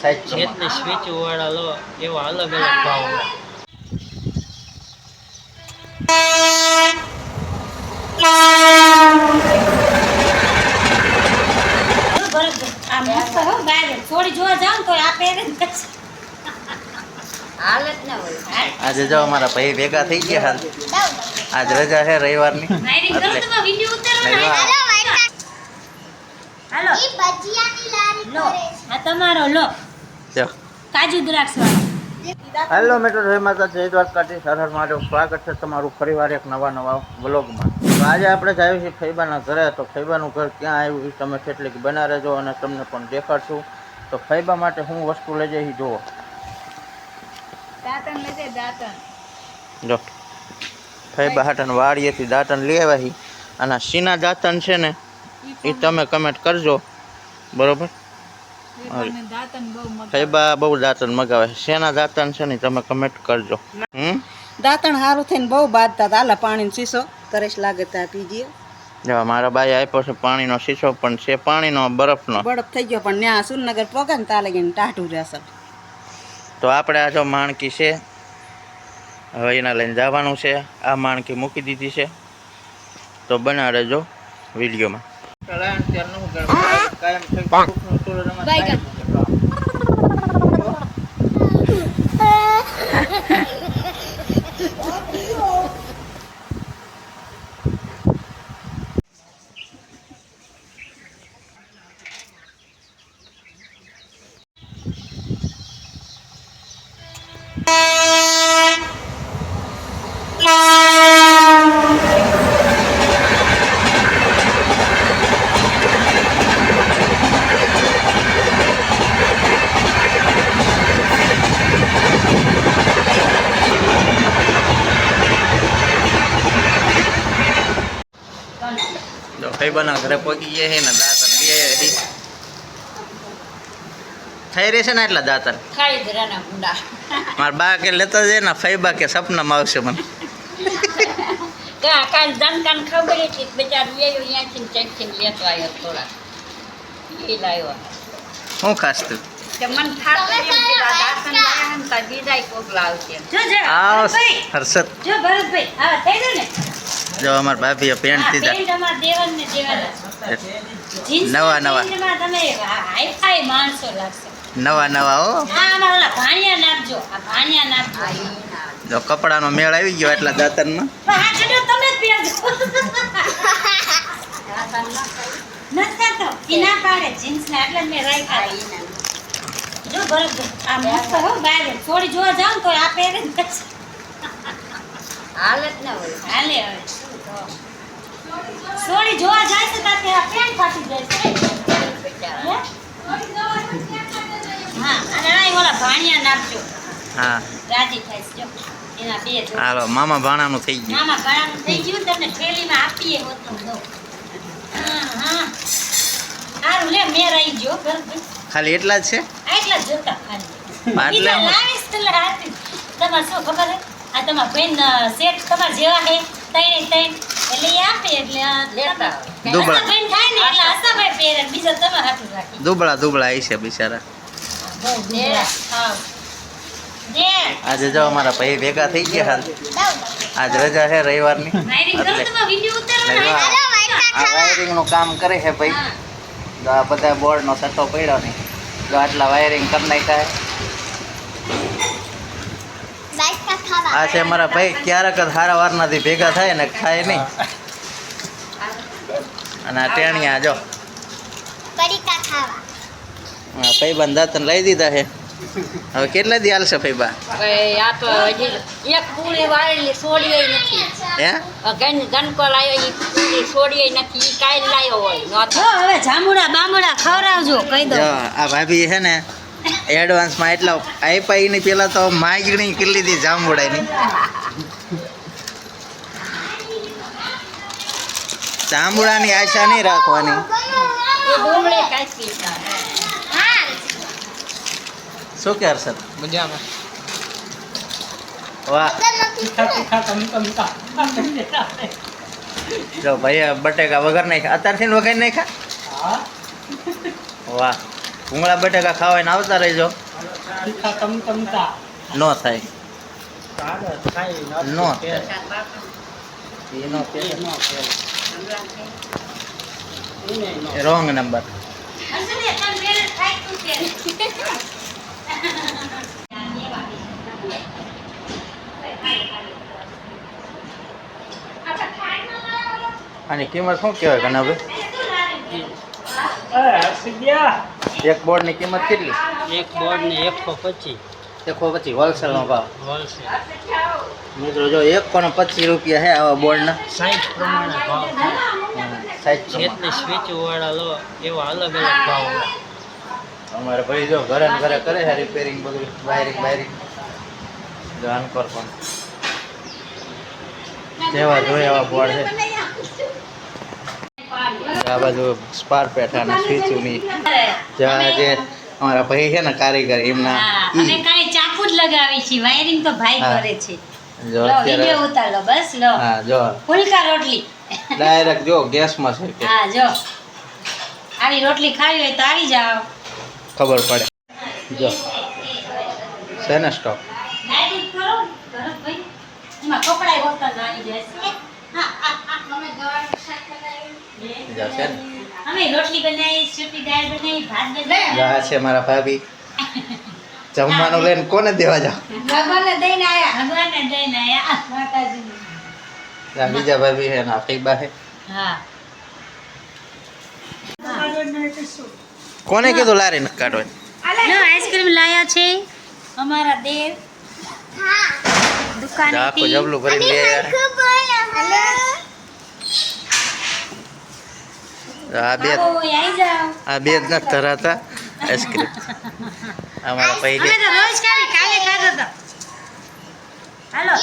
જેટલી સ્વીચ વાળા લો એવા અલગ અલગ ભાવ હોય. આજે જો અમારા ભાઈ ભેગા થઈ ગયા હાલ. આજ રજા છે રવિવારની. હાલો ઈ ભજીયાની લારી લો આ તમારો લો જો કાજુ દ્રાક્ષ વાળો. હેલો મિત્રો, જય માતા જય દ્વારકાધીશ. હર હર મહાદેવ. સ્વાગત છે તમારું ફરીવાર એક નવા વ્લોગમાં. તો આજે આપણે જઈએ છીએ ફૈબાના ઘરે. તો ફૈબાનું ઘર ક્યાં આવ્યું એ તમે કેટલીક બના રહેજો અને તમને પણ દેખાડશું. તો ફૈબા માટે હું વસ્તુ લઈ જઈ જુઓ. દાંતણ લેજે દાંતણ. જો ફૈબા હાટન વાડીએથી દાંતણ લઈ આવ્યા. અને સીના દાંતણ છે ને એ તમે કમેન્ટ કરજો, બરોબર? ફૈબા બહુ દાંતણ મગાવે છે. શેના દાંતણ છે ને તમે કમેન્ટ કરજો. દાંતણ સારું થઈને બહુ બાંધતા હતા. હાલા પાણીનો શીશો તરસ લાગે ત્યાં પીજીએ. જો મારા બાઈ આપ્યો છે પાણીનો શીશો, પણ છે પાણીનો બરફનો. બરફ થઈ ગયો પણ ત્યાં સુરનગર પોગે ને ત્યાં લગીને ટાઢું રહેશે. તો આપણે આ જો માણકી છે, હવે એના લઈને જવાનું છે. આ માણકી મૂકી દીધી છે. તો બના રહેજો વિડીયોમાં. ફૈબાના ઘરે પહોંચી ગયા છે ને દાંતણ બે થઈ રહી છે ને એટલા દાંતણ મારા બા કે લેતા જાય ને ફૈબા કે સપનામાં આવશે મને. કાલ દનકાન ખબર હતી બેચારો આવ્યો અહીંયાથી ચેકથી લેતો આવ્યો થોડા એ લાવ્યો. શું ખાસ તું કે મન થાતો એમ કે આ દાંતણ લાયા ને તા બીજાય કોક લાવશે. આવ હર્ષદ. જો ભરતભાઈ હા થઈ ગયો ને. જો અમાર ભાભીએ પેન્ટ દીધા પેન્ટ અમાર દેવનને દેવાના જીન્સ નવા નવા તમે હાઈફાઈ માણસો લાગશે. નવા હો. હા આમાં ઓલા ભાણિયા નાખજો. આ ભાણિયા નાખજો. જો કપડાનો મેળ આવી ગયો એટલા દાંતણમાં. હા કડો તમે જ પહેરજો. નતા તો કિના પાડે જીન્સ ને એટલે મેં રાખ્યા. જો ભરતભાઈ આ મસ્ત હો બાર થોડી જોવા જાવ તો આ પહેરે જ પછી હાલત ના હોય. હાલે હવે સોડી જોવા જાય છે તાતે આ પેન્ટ ફાટી જાય છે. હા અને આ ઓલા ભાણિયા નાખજો. હા રાજી થાય છે. જો એના બે જો હાલો મામા ભાણાનું થઈ ગયું. મામા ભાણાનું થઈ ગયું. તમને થેલીમાં આપીએ હોતો દો. હા હા હારું લે મેર આવી ગયો ભરતભાઈ. ખાલી એટલા જ છે. આટલા જ જોતા ખાલી આટલા લાવીશ તો હાથી. તમારે શું ખબર હે આ તમારા બેન સેટ તમારા જેવા હે તૈણ એટલે એ આપે એટલે લેતા દુબળા બેન થાય ને એટલે હસાભાઈ પહેરે બીજા તમે હાથું રાખી દુબળા આવી છે બિચારા. બહુ દે હા દે આજે જો અમારા ભાઈ ભેગા થઈ ગયા હાલ. આજ રજા છે રવિવારની. વાયરિંગ કરો તમે વિડિયો ઉતારવાનો. આ વાયરિંગનું કામ કરે છે ભાઈ. તો આ બધા બોર્ડનો સટ્ટો પડ્યો નહીં. જો આટલા વાયરિંગ કરી નાખ્યા છે. આ છે મારા ભાઈ. ક્યારેક જ સારા વારનાથી ભેગા થાય ને ખાય નહીં. અને આ ટેણિયા જો ફૈબાને દાંતણ લઈ દીધા છે. હવે કેટલા દી હાલશે ફૈબા? આ તો હજી એક પૂરી વાળેલી છોડી નથી. હે ગણકો લાવ્યો ઈ પૂરી છોડી નથી. ઈ કાઈ લાવ્યો હોય જો હવે જામુડા બામુડા ખવરાવજો કહી દો. જો આ ભાભી છે ને એડવાન્સમાં એટલા આપ્યા એની પેલા તો માગણી કરી લીધી જાંબુડાની. જાંબુડાની આશા નહીં રાખવાની. શું કે હર્ષદ? મજામાં. વાહ જો ભાઈ બટેકા વગર નાખ્યા અત્યારથી વગર નાખ્યા. વાહ ભૂંગળા બટેકા ખાવાને આવતા રહેજો. તીખા તમતા નો થાય ખાઈ નો થાય એ નો રોંગ નંબર. અસલી પણ મેરે થાય તું કે આની કિંમત શું કહેવાય કનાભાઈ? એક બોર્ડની કિંમત કેટલી? એક બોર્ડ ને 125 125 હોલસેલનો ભાવ. હોલસેલ મિત્રો જો 125 રૂપિયા છે આવા બોર્ડના. સાઈઝ પ્રમાણે ભાવ સાઈઝ જેટલી સ્વિચ વાળા લો એવા અલગ અલગ ભાવ હોય. અમારે ભાઈ જો ઘરે ને ઘરે કરે છે રિપેરિંગ બધું, વાયરિંગ જો આનકોર પણ જેવા જોઈએ એવા બોર્ડ છે. આ બાજુ સ્પાર પેઠાના સ્વિચની જે અમારા ભાઈ છે ને કારીગર એમના અમે કાઈ ચાકુ જ લગાવી છે વાયરિંગ તો ભાઈ હા. કરે છે જો લો વિડિયો ઉતાર લો બસ લો હા જો ફુલકા રોટલી ડાયરેક્ટ જો ગેસમાં છે કે હા જો આવી રોટલી ખાવી હોય તો આવી જાઓ ખબર પડે. જો છે ને સ્ટોક. લાઈટ કરો ભરતભાઈ એમાં કપડાય હોતા ના આવી જાય અમે ગવાનું શાક બનાવ્યું જો છે ને અમે રોટલી બનાવી સુકી દાળ બનાવી ભાત બનાવી જો આ છે મારા ભાભી. જમવાનું લઈને કોને દેવા જાવ? ભગવાનને દઈને આયા માતાજીને આ બીજા ભાભી છે ને આ ફઈબા છે. હા કોને કીધું લારી ન કાઢવા? લો આઈસ્ક્રીમ લાયા છે અમારા દેર દુકાને આખું જબલું ભરીને લઈ આવ્યા. આ બે આવી જાઓ આ બે જ નથી ધરાતા આઈસ્ક્રીમ. અમારા અમે પૈકી તો રોજ ખાવી કાલે ખાધો તો હાલો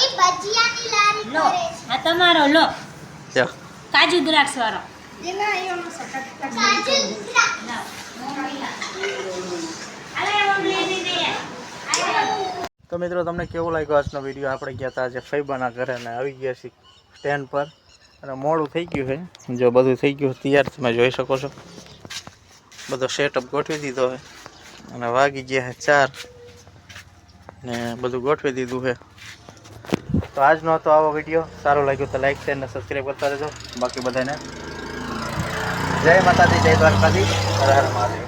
લો આ તમારો લો જો કાજુ દ્રાક્ષ વાળો તો મિત્રો તમને કેવું લાગ્યો આજનો વિડીયો? આપણે ગયા હતા આજે ફૈબાના ઘરે ને આવી ગયા છીએ સ્ટેન્ડ પર અને મોડું થઈ ગયું છે. જો બધું થઈ ગયું તૈયાર તમે જોઈ શકો છો. બધો સેટઅપ ગોઠવી દીધો છે અને વાગી ગયા છે 4 ને બધું ગોઠવી દીધું છે. તો આજનો હતો આવો વિડીયો. સારો લાગ્યો તો લાઈક શેર અને સબસ્ક્રાઈબ કરતા રહેજો. બાકી બધાને જય માતાજી, જય દ્વારકાધીશ, હર હર મહાદેવ.